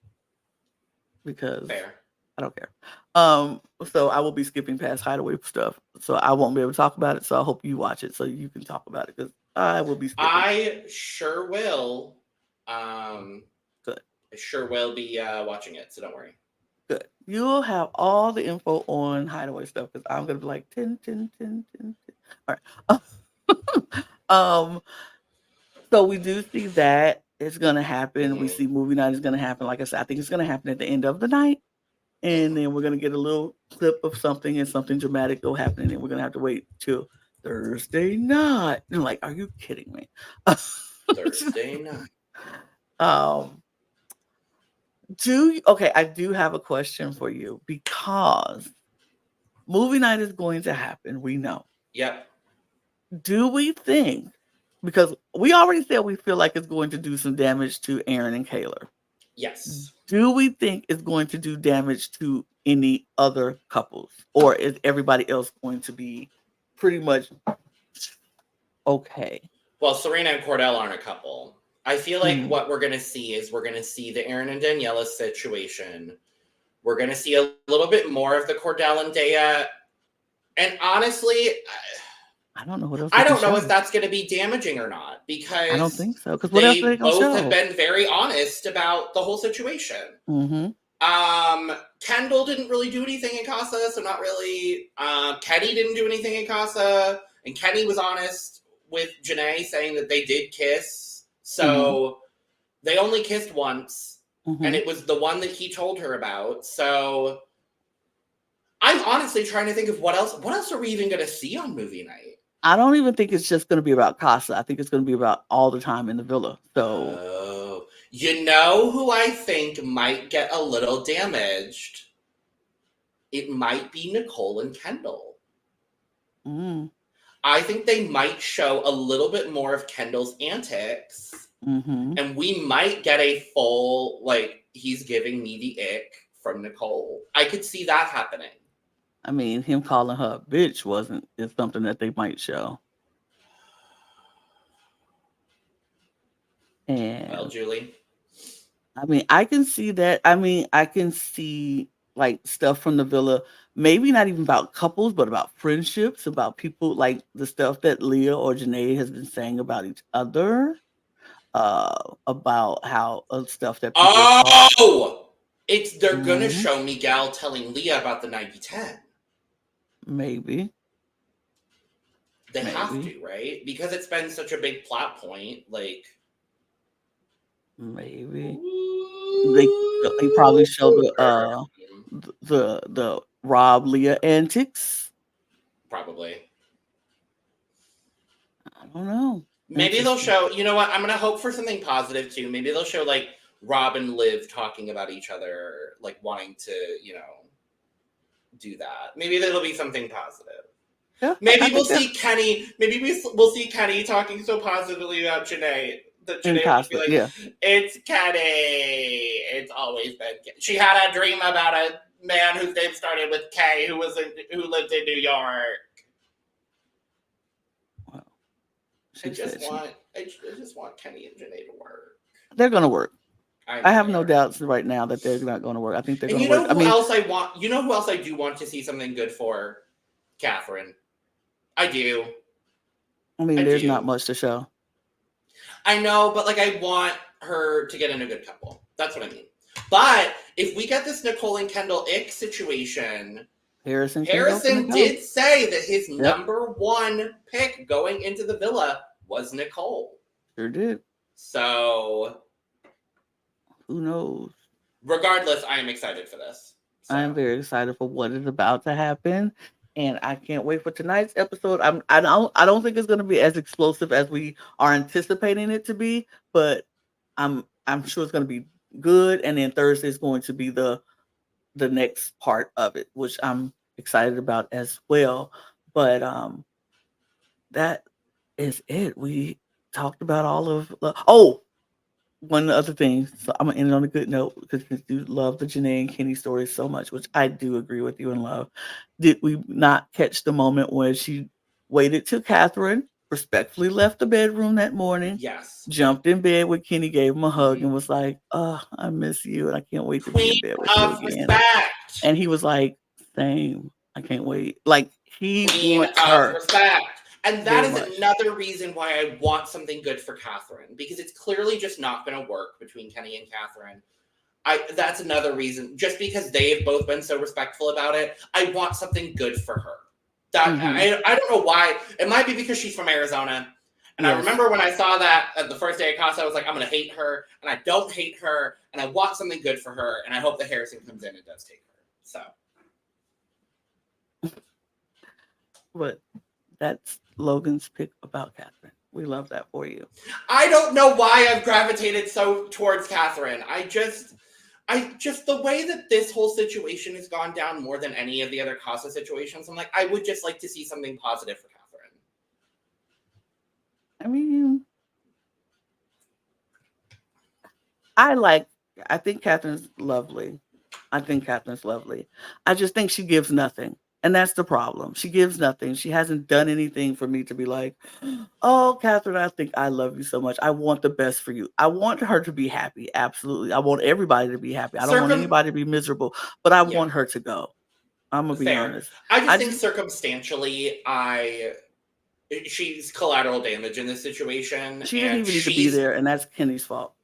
Because fair. I don't care. So I will be skipping past Hideaway stuff, so I won't be able to talk about it. So I hope you watch it so you can talk about it because I will be skipping. I sure will. Good. I sure will be watching it, so don't worry. Good. You'll have all the info on Hideaway stuff because I'm gonna be like 10, 10, 10, 10, 10. All right. So we do see that it's gonna happen. We Mm-hmm. see movie night is gonna happen. Like I said, I think it's gonna happen at the end of the night. And then we're gonna get a little clip of something and something dramatic will happen, and then we're gonna have to wait till Thursday night. And like, are you kidding me? Thursday night. um, I do have a question for you because movie night is going to happen. We know. Yep. Do we think? Because we already said we feel like it's going to do some damage to Aaron and Kayla. Yes. Do we think it's going to do damage to any other couples, or is everybody else going to be pretty much okay? Well, Serena and Cordell aren't a couple. I feel like Mhm. what we're going to see is we're going to see the Aaron and Daniela situation. We're going to see a little bit more of the Cordell and Dea. And honestly, I don't know what else. I don't know if that's going to be damaging or not I don't because think so. Because what else are they they gonna both have show? been very honest about the whole situation. Mm-hmm. Kendall didn't really do anything in Casa, so not really. Kenny didn't do anything in Casa, and Kenny was honest with Janae saying that they did kiss. So they only kissed once, and it was the one that he told her about. So I'm honestly trying to think of what else are we even going to see on movie night? I don't even think it's just going to be about Casa. I think it's going to be about all the time in the villa. So, you know who I think might get a little damaged? It might be Nicole and Kendall. I think they might show a little bit more of Kendall's antics, and we might get a full, like, he's giving me the ick from Nicole. I could see that happening. I mean, him calling her a bitch is something that they might show. And well, Julie, I mean, I can see that. I mean, I can see like stuff from the villa, maybe not even about couples, but about friendships, about people, like the stuff that Leah or Janae has been saying about each other, about how stuff that people they're gonna show Miguel telling Leah about the 90-10. Maybe. They have to, right? Because it's been such a big plot point. Like, maybe they probably show the Rob Leah antics. Probably. I don't know. Maybe they'll show. You know what? I'm gonna hope for something positive too. Maybe they'll show like Rob and Liv talking about each other, like wanting to, do that. Maybe that'll be something positive. Yeah, maybe we'll see Kenny. Maybe we'll see Kenny talking so positively about Janae that Janae will be like, "It's Kenny. It's always been Kenny. She had a dream about a man whose name started with K, who lived in New York." Wow. I just want Kenny and Janae to work. They're gonna work. I have no doubts right now that they're not going to work. I think they're going to work. You know who else I want? You know who else I do want to see something good for? Catherine. I do. I mean, there's not much to show. I know, but like I want her to get in a good couple. That's what I mean. But if we get this Nicole and Kendall ick situation, Harrison did say that his number one pick going into the villa was Nicole. Sure did. So who knows? Regardless, I am excited for this. So. I am very excited for what is about to happen, and I can't wait for tonight's episode. I don't think it's going to be as explosive as we are anticipating it to be, but I'm sure it's going to be good. And then Thursday is going to be the next part of it, which I'm excited about as well. But that is it. We talked about all of one other thing. So I'm gonna end it on a good note because you love the Janae and Kenny story so much, which I do agree with you and love. Did we not catch the moment when she waited till Catherine respectfully left the bedroom that morning? Yes. Jumped in bed with Kenny, gave him a hug, and was like, "Oh, I miss you, and I can't wait to be in bed with you again." Respect. And he was like, Same. I can't wait. Like, he Queen wants of her respect. And that very is much. another reason why I want something good for Catherine, because it's clearly just not going to work between Kenny and Catherine. That's another reason. Just because they've both been so respectful about it, I want something good for her. I don't know why. It might be because she's from Arizona. And I Yes. remember when I saw that at the first day of Casa, I was like, I'm going to hate her. And I don't hate her. And I want something good for her. And I hope that Harrison comes in and does take her. So. But that's Logan's pick about Catherine. We love that for you. I don't know why I've gravitated so towards Catherine. I just the way that this whole situation has gone down more than any of the other Casa situations, I'm like, I would just like to see something positive for Catherine. I mean, I think Catherine's lovely. I just think she gives nothing. And that's the problem. She gives nothing. She hasn't done anything for me to be like, oh, Catherine, I think I love you so much. I want the best for you. I want her to be happy. Absolutely. I want everybody to be happy. I don't want anybody to be miserable, but I want her to go. I'm going to be honest. I just think circumstantially, she's collateral damage in this situation. She didn't even need to be there, and that's Kenny's fault.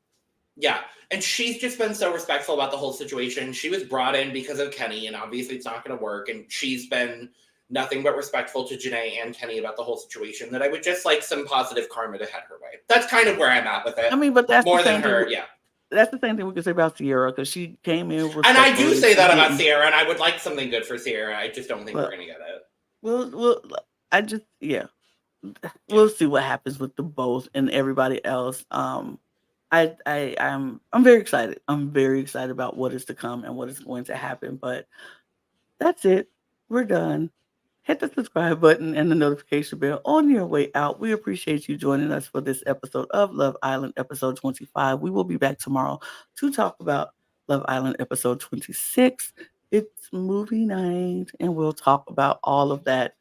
Yeah, and she's just been so respectful about the whole situation. She was brought in because of Kenny, and obviously it's not going to work. And she's been nothing but respectful to Janae and Kenny about the whole situation. That I would just like some positive karma to head her way. That's kind of where I'm at with it. I mean, but that's more than her. Yeah, that's the same thing we can say about Sierra, because she came in. And I do say that about Sierra, and I would like something good for Sierra. I just don't think we're going to get it. We'll see what happens with the both and everybody else. I'm very excited. I'm very excited about what is to come and what is going to happen. But that's it. We're done. Hit the subscribe button and the notification bell on your way out. We appreciate you joining us for this episode of Love Island, episode 25. We will be back tomorrow to talk about Love Island, episode 26. It's movie night, and we'll talk about all of that.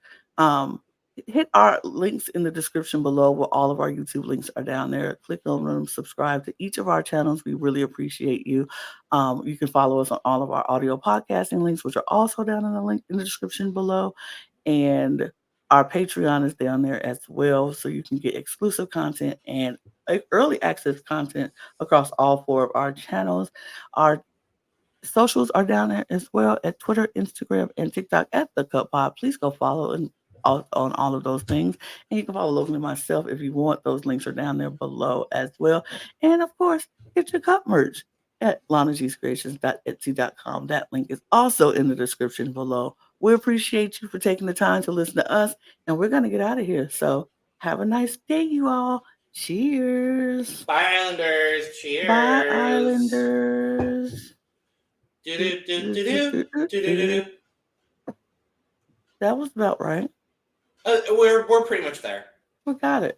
Hit our links in the description below, where all of our YouTube links are down there. Click on them, subscribe to each of our channels. We really appreciate you. You can follow us on all of our audio podcasting links, which are also down in the link in the description below. And our Patreon is down there as well, so you can get exclusive content and early access content across all 4 of our channels. Our socials are down there as well, at Twitter, Instagram, and TikTok at The Cup Pod. Please go follow and on all of those things. And you can follow Logan and myself if you want. Those links are down there below as well. And of course, get your cup merch at lanagcreations.etsy.com. That link is also in the description below. We appreciate you for taking the time to listen to us, and we're going to get out of here. So have a nice day, you all. Cheers. Bye, Islanders. Cheers. Bye, Islanders. That was about right. We're pretty much there. We got it.